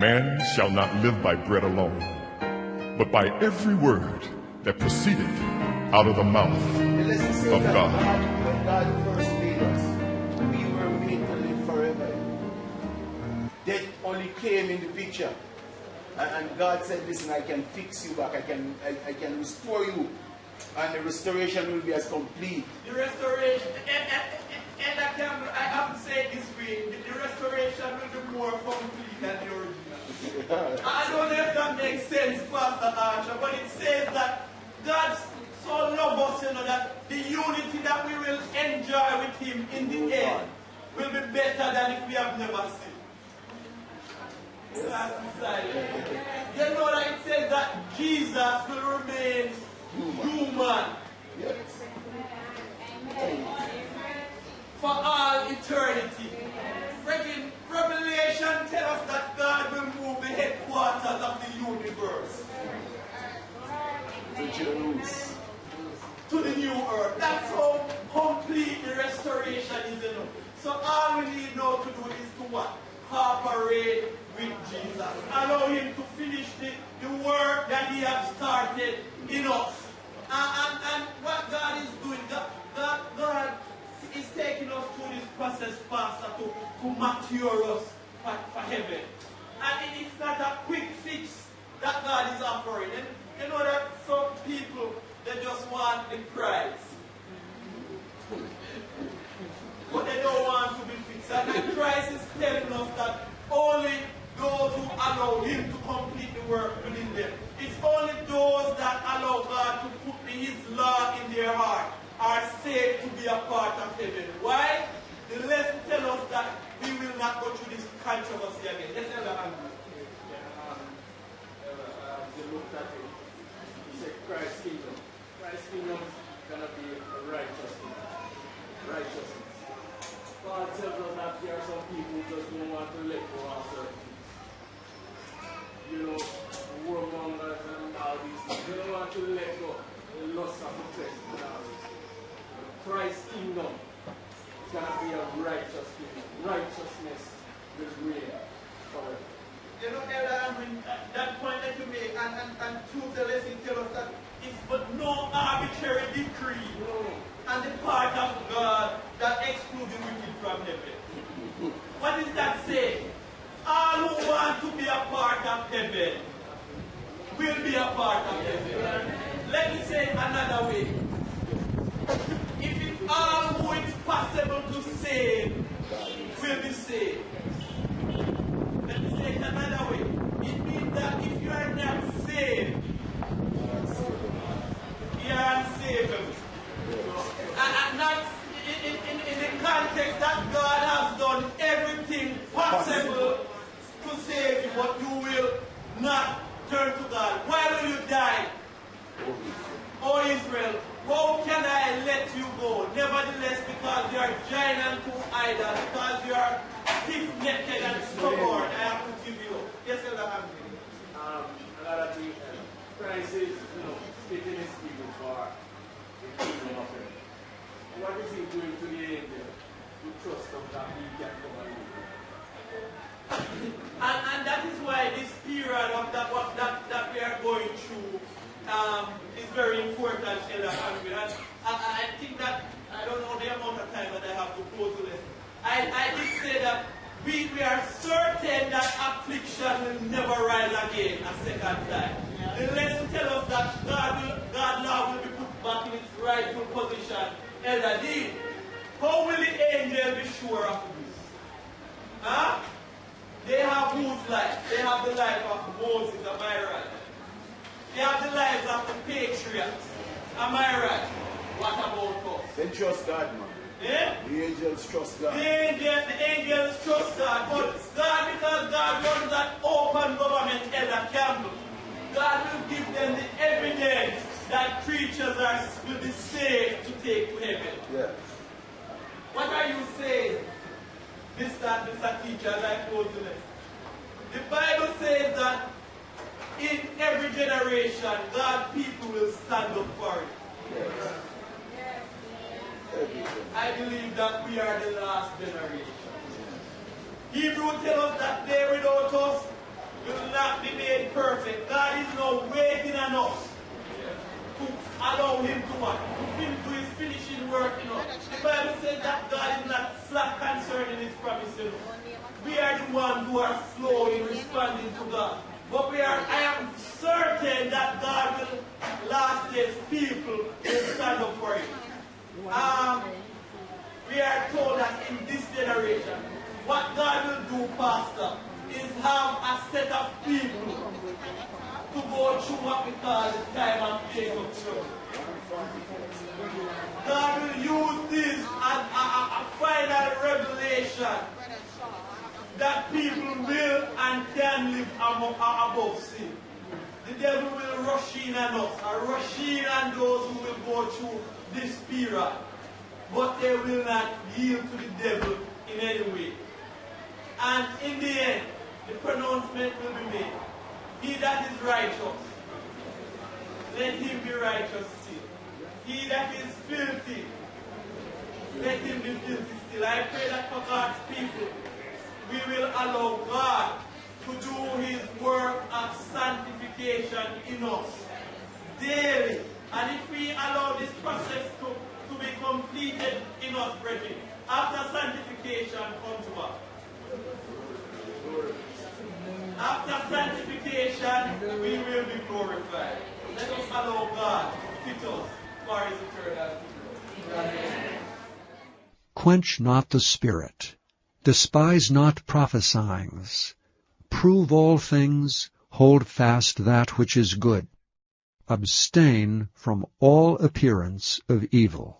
Man shall not live by bread alone, but by every word that proceedeth out of the mouth of God. When God first made us, we were made to live forever. Death only came in the picture. And God said, listen, I can fix you back. I can restore you. And the restoration will be as complete. The restoration, and I have to say it this way, the restoration will be more complete than the original. I don't know if that makes sense, Pastor Archer, but it says that God so loves us, that the unity that we will enjoy with Him in the end will be better than if we have never seen. Yes. You know that it says that Jesus will remain human. Yes. For all eternity. Revelation tells us that God will move the headquarters of the universe to the new earth. That's how complete the restoration is. So all we need now to do is to what? Cooperate with Jesus. Allow Him to finish the work that He has started in us. And what God is doing, God is taking us through this process, Pastor, to mature us for heaven. And it's not a quick fix that God is offering. And you know that some people, they just want the prize. But they don't want to be fixed. And Christ is telling us that only those who allow Him to complete the work within them. It's only those that allow God to put His law in their heart are saved to be a part of heaven. Why? The lesson tells us that we will not go through this controversy again. Let's have a hand. They looked at it. He said, Christ's kingdom. Christ's kingdom is going to be a righteousness. Righteousness. God tells us that there are some people who just don't want to let go of certain things. Warmongers and all these things. They don't want to let go of the lust of the flesh and all this. Christ's kingdom is going to be a righteous kingdom. Righteousness will reign forever. You know, Elder, that point that you make, and through the lesson tell us that it's but no arbitrary decree on the part of God that excludes the wicked from heaven. What does that say? All who want to be a part of heaven will be a part of heaven. Let me say it another way. If it's all who it's possible to save will be saved. Let me say it another way. It means that if you are not saved, you are unsavable. And not in the context that God has done everything possible to save you, but you will not turn to God. Why will you die? O Israel, how can I let you go? Nevertheless, because you are joined unto idols, because you are stiff-necked and stubborn, I have to give you. Yes, Elder Hamdi. Another thing, Christ is, speaking His people for the kingdom of heaven. What is He doing to the angel? To trust them that He can come and live. And that is why this period of that we are going through is very important, Elder Hamdi. And I think that, I don't know the amount of time that I have to go to this. I did say that we are certain that affliction will never rise again a second time. The lesson tells us that God's law will be put back in its rightful position. Elder D, how will the angel be sure of this? Huh? They have whose life? They have the life of Moses, am I right? They have the lives of the patriots, am I right? What about us? They trust God, man. Yeah? The angels trust God. The angels trust God. But God, because God runs that open government, Elder Campbell, God will give them the evidence that creatures will be saved to take to heaven. Yeah. What are you saying, Mr. Teacher, as I close the lesson? The Bible says that in every generation, God's people will stand up for it. Yes. I believe that we are the last generation. Hebrew tells us that they without us will not be made perfect. God is now waiting on us to allow him to what? To do his finishing work in us. The Bible says that God is not slack concerning his promises. We are the ones who are slow in responding to God. But I am certain that God will last days people will stand up for him. We are told that in this generation, what God will do, Pastor, is have a set of people to go through what we call the time and place of trouble. God will use this as a final revelation that people will and can live above sin. The devil will rush in on us, or rush in on those who will go through this period. But they will not yield to the devil in any way. And in the end, the pronouncement will be made. He that is righteous, let him be righteous still. He that is filthy, let him be filthy still. I pray that for God's people, we will allow God to do his work of sanctification in us daily. And if we allow this process to be completed in us, brethren, after sanctification comes what? After sanctification, we will be glorified. Let us allow God to fit us for his eternal kingdom. Quench not the spirit. Despise not prophesying. Prove all things. Hold fast that which is good. Abstain from all appearance of evil.